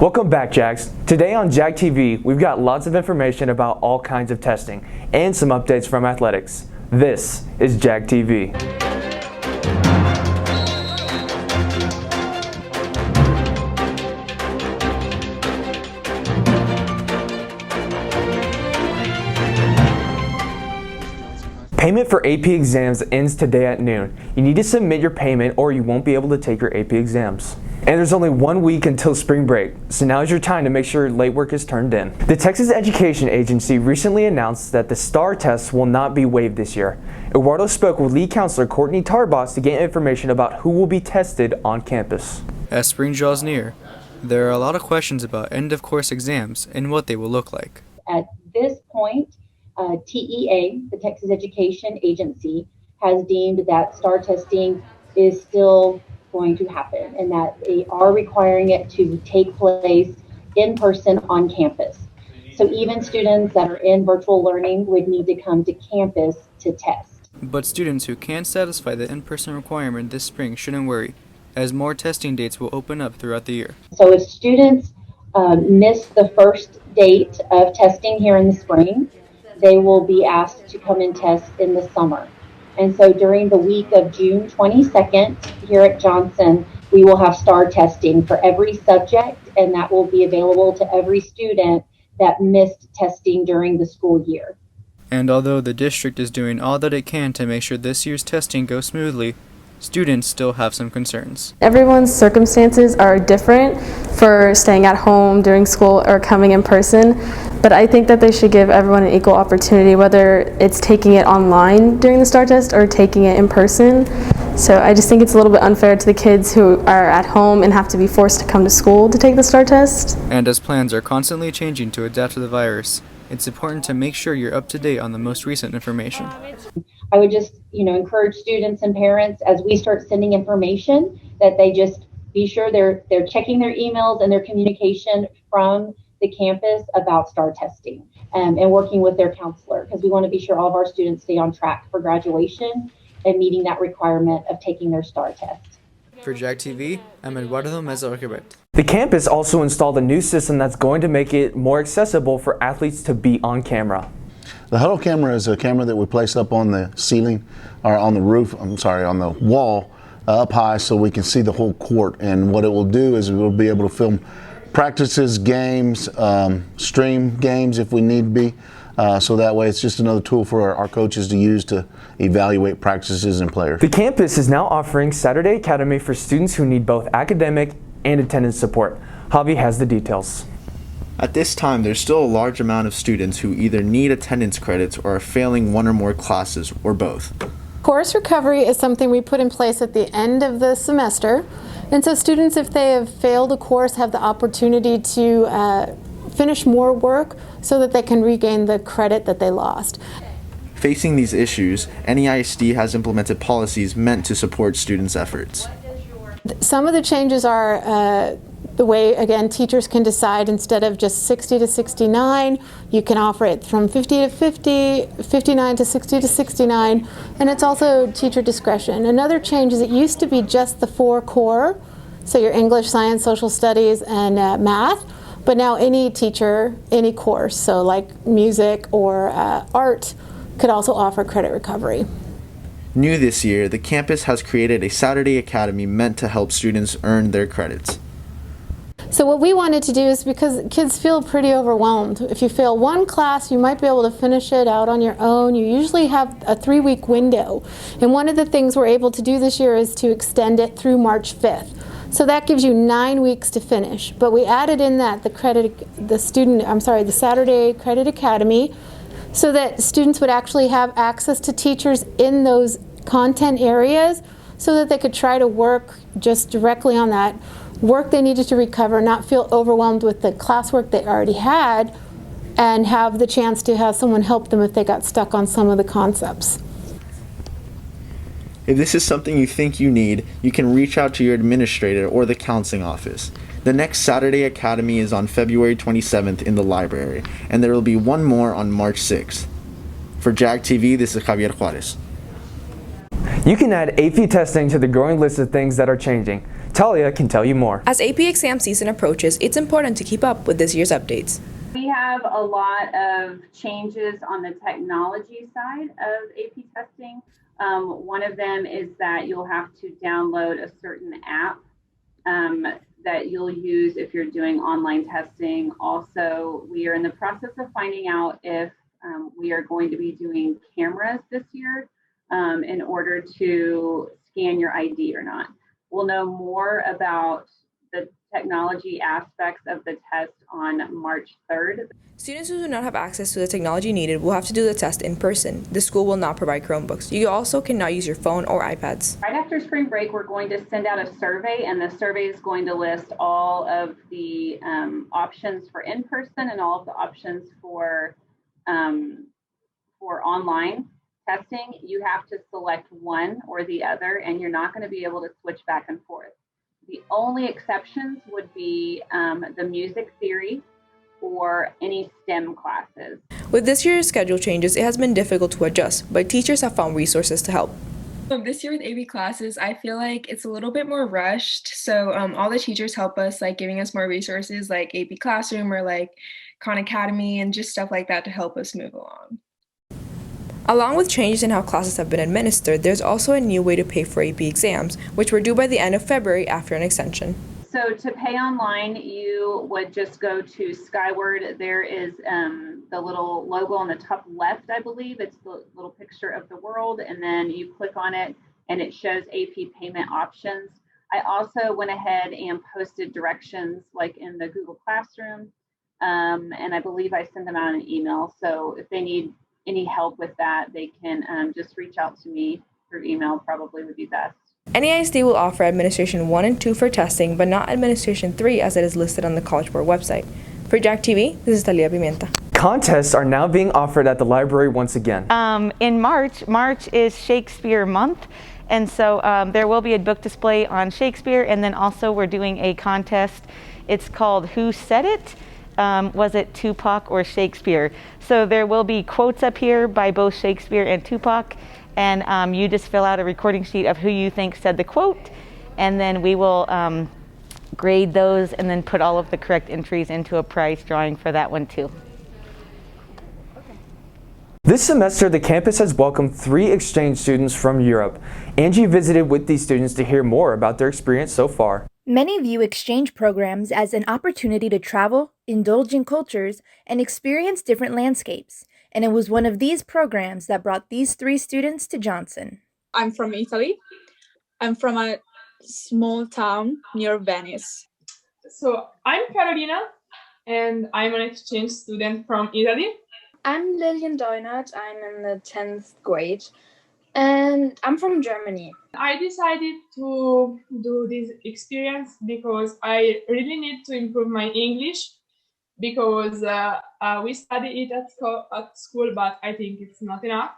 Welcome back, JAGs. Today on JAG TV, we've got lots of information about all kinds of testing and some updates from athletics. This is JAG TV. Payment for AP exams ends today at noon. You need to submit your payment or you won't be able to take your AP exams. And there's only 1 week until spring break, so now's your time to make sure late work is turned in. The Texas Education Agency recently announced that the STAR tests will not be waived this year. Eduardo spoke with lead counselor Courtney Tarbos to get information about who will be tested on campus. As spring draws near, there are a lot of questions about end-of-course exams and what they will look like. At this point, TEA, the Texas Education Agency, has deemed that STAR testing is still going to happen and that they are requiring it to take place in person on campus. So even students that are in virtual learning would need to come to campus to test. But students who can't satisfy the in-person requirement this spring shouldn't worry, as more testing dates will open up throughout the year. So if students miss the first date of testing here in the spring, they will be asked to come and test in the summer. And so during the week of June 22nd here at Johnson, we will have STAR testing for every subject, and that will be available to every student that missed testing during the school year. And although the district is doing all that it can to make sure this year's testing goes smoothly, students still have some concerns. Everyone's circumstances are different for staying at home during school or coming in person, but I think that they should give everyone an equal opportunity, whether it's taking it online during the STAR test or taking it in person. So I just think it's a little bit unfair to the kids who are at home and have to be forced to come to school to take the STAR test. And as plans are constantly changing to adapt to the virus, it's important to make sure you're up to date on the most recent information. I would just, encourage students and parents as we start sending information that they just be sure they're checking their emails and their communication from the campus about STAR testing and working with their counselor, because we want to be sure all of our students stay on track for graduation and meeting that requirement of taking their STAR test. For JAG TV, I'm Eduardo Meza. The campus also installed a new system that's going to make it more accessible for athletes to be on camera. The huddle camera is a camera that we place up on the ceiling, or on the roof, on the wall up high, so we can see the whole court. And what it will do is we'll be able to film practices, games, stream games if we need be. So that way it's just another tool for our coaches to use to evaluate practices and players. The campus is now offering Saturday Academy for students who need both academic and attendance support. Javi has the details. At this time, there's still a large amount of students who either need attendance credits or are failing one or more classes, or both. Course recovery is something we put in place at the end of the semester. And so students, if they have failed a course, have the opportunity to finish more work so that they can regain the credit that they lost. Facing these issues, NEISD has implemented policies meant to support students' efforts. Some of the changes are the way, again, teachers can decide instead of just 60 to 69, you can offer it from 50 to 50, 59 to 60 to 69, and it's also teacher discretion. Another change is it used to be just the 4 core, so your English, science, social studies, and math, but now any teacher, any course, so like music or art, could also offer credit recovery. New this year, the campus has created a Saturday Academy meant to help students earn their credits. So what we wanted to do is, because kids feel pretty overwhelmed. If you fail one class, you might be able to finish it out on your own. You usually have a 3-week window. And one of the things we're able to do this year is to extend it through March 5th. So that gives you 9 weeks to finish. But we added in that the Saturday Credit Academy, so that students would actually have access to teachers in those content areas so that they could try to work just directly on that work they needed to recover, not feel overwhelmed with the classwork they already had, and have the chance to have someone help them if they got stuck on some of the concepts. If this is something you think you need, you can reach out to your administrator or the counseling office. The next Saturday Academy is on February 27th in the library, and there will be one more on March 6th. For JAG TV, this is Javier Juarez. You can add AP testing to the growing list of things that are changing. Talia can tell you more. As AP exam season approaches, it's important to keep up with this year's updates. We have a lot of changes on the technology side of AP testing. One of them is that you'll have to download a certain app that you'll use if you're doing online testing. Also, we are in the process of finding out if we are going to be doing cameras this year in order to scan your ID or not. We'll know more about the technology aspects of the test on March 3rd. Students who do not have access to the technology needed will have to do the test in person. The school will not provide Chromebooks. You also cannot use your phone or iPads. Right after spring break, we're going to send out a survey, and the survey is going to list all of the options for in-person and all of the options for online testing. You have to select one or the other, and you're not going to be able to switch back and forth. The only exceptions would be the music theory or any STEM classes. With this year's schedule changes, it has been difficult to adjust, but teachers have found resources to help. This year with AP classes, I feel like it's a little bit more rushed. So all the teachers help us, like giving us more resources like AP Classroom or like Khan Academy and just stuff like that to help us move along. Along with changes in how classes have been administered, there's also a new way to pay for AP exams, which were due by the end of February after an extension. So to pay online, you would just go to Skyward. There is the little logo on the top left, I believe. It's the little picture of the world, and then you click on it, and it shows AP payment options. I also went ahead and posted directions like in the Google Classroom, and I believe I sent them out an email. So if they need any help with that, they can just reach out to me through email, probably would be best. NEISD will offer Administration 1 and 2 for testing, but not Administration 3 as it is listed on the College Board website. For JAG TV, this is Talia Pimienta. Contests are now being offered at the library once again. In March is Shakespeare month, and so there will be a book display on Shakespeare, and then also we're doing a contest. It's called Who Said It? Was it Tupac or Shakespeare? So there will be quotes up here by both Shakespeare and Tupac, and you just fill out a recording sheet of who you think said the quote, and then we will grade those and then put all of the correct entries into a prize drawing for that one too. This semester, the campus has welcomed 3 exchange students from Europe. Angie visited with these students to hear more about their experience so far. Many view exchange programs as an opportunity to travel, indulge in cultures, and experience different landscapes. And it was one of these programs that brought these 3 students to Johnson. I'm from Italy. I'm from a small town near Venice. So I'm Carolina, and I'm an exchange student from Italy. I'm Lillian Deunert. I'm in the 10th grade, and I'm from Germany. I decided to do this experience because I really need to improve my English, because we study it at school, but I think it's not enough.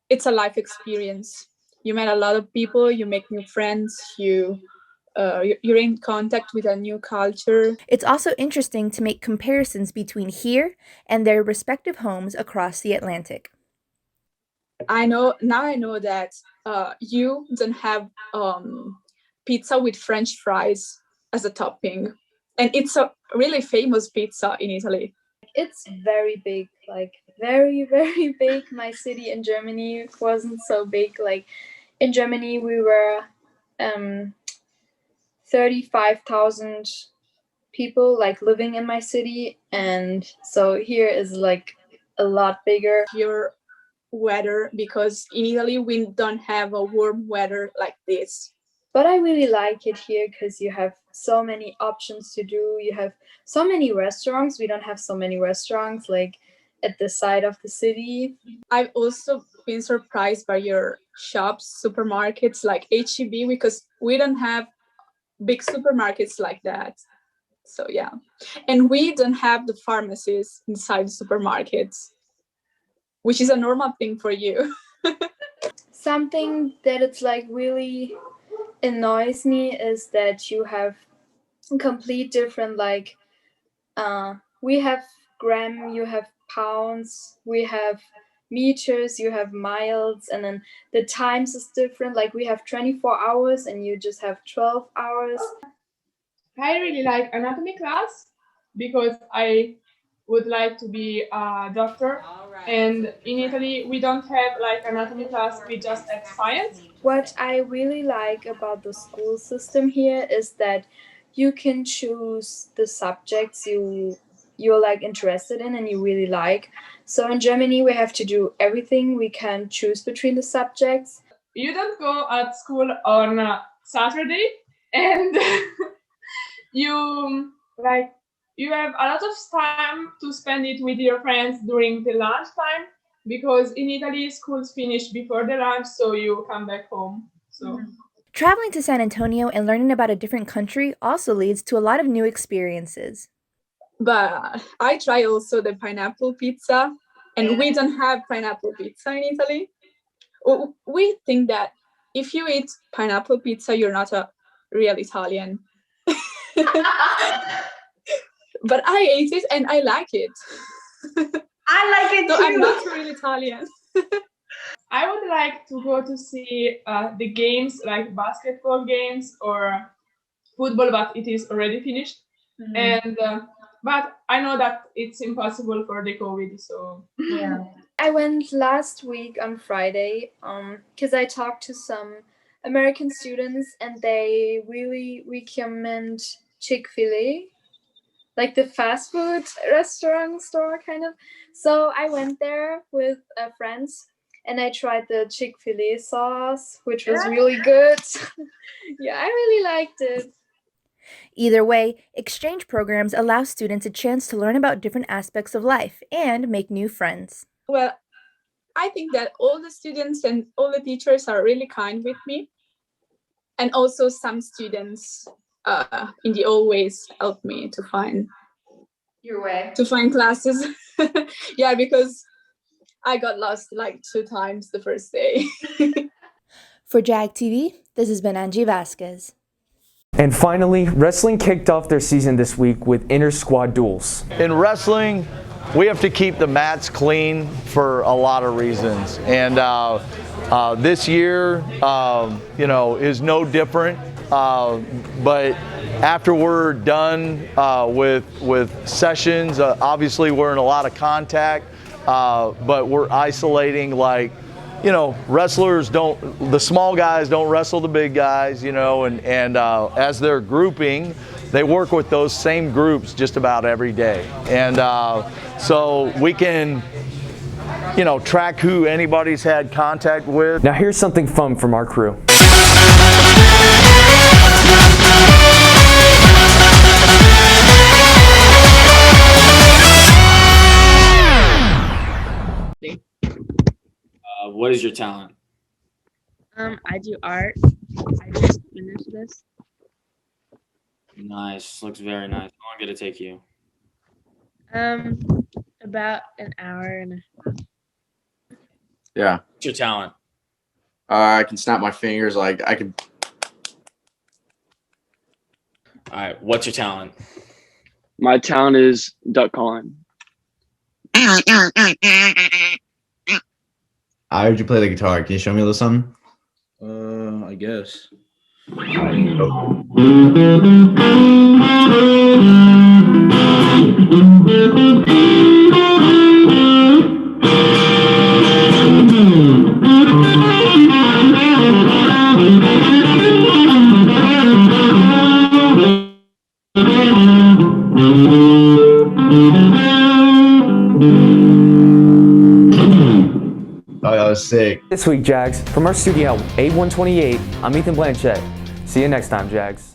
It's a life experience. You meet a lot of people, you make new friends, you're in contact with a new culture. It's also interesting to make comparisons between here and their respective homes across the Atlantic. I know that you don't have pizza with French fries as a topping. And it's a really famous pizza in Italy. It's very big, like very, very big. My city in Germany wasn't so big. Like in Germany, we were 35,000 people like living in my city. And so here is like a lot bigger. Your weather, because in Italy, we don't have a warm weather like this. But I really like it here because you have so many options to do. You have so many restaurants. We don't have so many restaurants like at the side of the city. I've also been surprised by your shops, supermarkets like FEB, because we don't have big supermarkets like that. So yeah. And we don't have the pharmacies inside supermarkets, which is a normal thing for you. Something that it's like really annoys me is that you have complete different, like we have gram, you have pounds, we have meters, you have miles, and then the times is different. Like we have 24 hours and you just have 12 hours. I really like anatomy class because I would like to be a doctor. And in Italy, we don't have like anatomy class, we just have science. What I really like about the school system here is that you can choose the subjects you're like interested in and you really like. So in Germany, we have to do everything. We can choose between the subjects. You don't go at school on a Saturday and you you have a lot of time to spend it with your friends during the lunch time, because in Italy schools finish before the lunch, so you come back home. So Traveling to San Antonio and learning about a different country also leads to a lot of new experiences. But I try also the pineapple pizza, and we don't have pineapple pizza in Italy. We think that if you eat pineapple pizza, you're not a real Italian. But I ate it and I like it. I like it so too. I'm not real Italian. I would like to go to see the games, like basketball games or football, but it is already finished. And but I know that it's impossible for the COVID. So Yeah. I went last week on Friday because I talked to some American students and they really recommend Chick-fil-A, like the fast food restaurant store kind of. So I went there with friends and I tried the Chick-fil-A sauce, which was really good. Yeah, I really liked it. Either way, exchange programs allow students a chance to learn about different aspects of life and make new friends. Well, I think that all the students and all the teachers are really kind with me. And also some students in the old ways helped me to find Your way. to find classes. Yeah, because I got lost like 2 times the first day. For JAG TV, this has been Angie Vasquez. And finally, wrestling kicked off their season this week with inter-squad duels. In wrestling, we have to keep the mats clean for a lot of reasons. And this year, is no different. But after we're done with sessions, obviously we're in a lot of contact, but we're isolating, like, wrestlers the small guys don't wrestle the big guys, and as they're grouping, they work with those same groups just about every day. And so we can, track who anybody's had contact with. Now here's something fun from our crew. What is your talent? I do art. I just finished this. Nice. Looks very nice. How long did it take you? About an hour and a half. Yeah. What's your talent? I can snap my fingers. Like I can. All right. What's your talent? My talent is duck calling. I heard you play the guitar. Can you show me a little something? I guess. Oh, that was sick. This week, Jags, from our studio A128, I'm Ethan Blanchett. See you next time, Jags.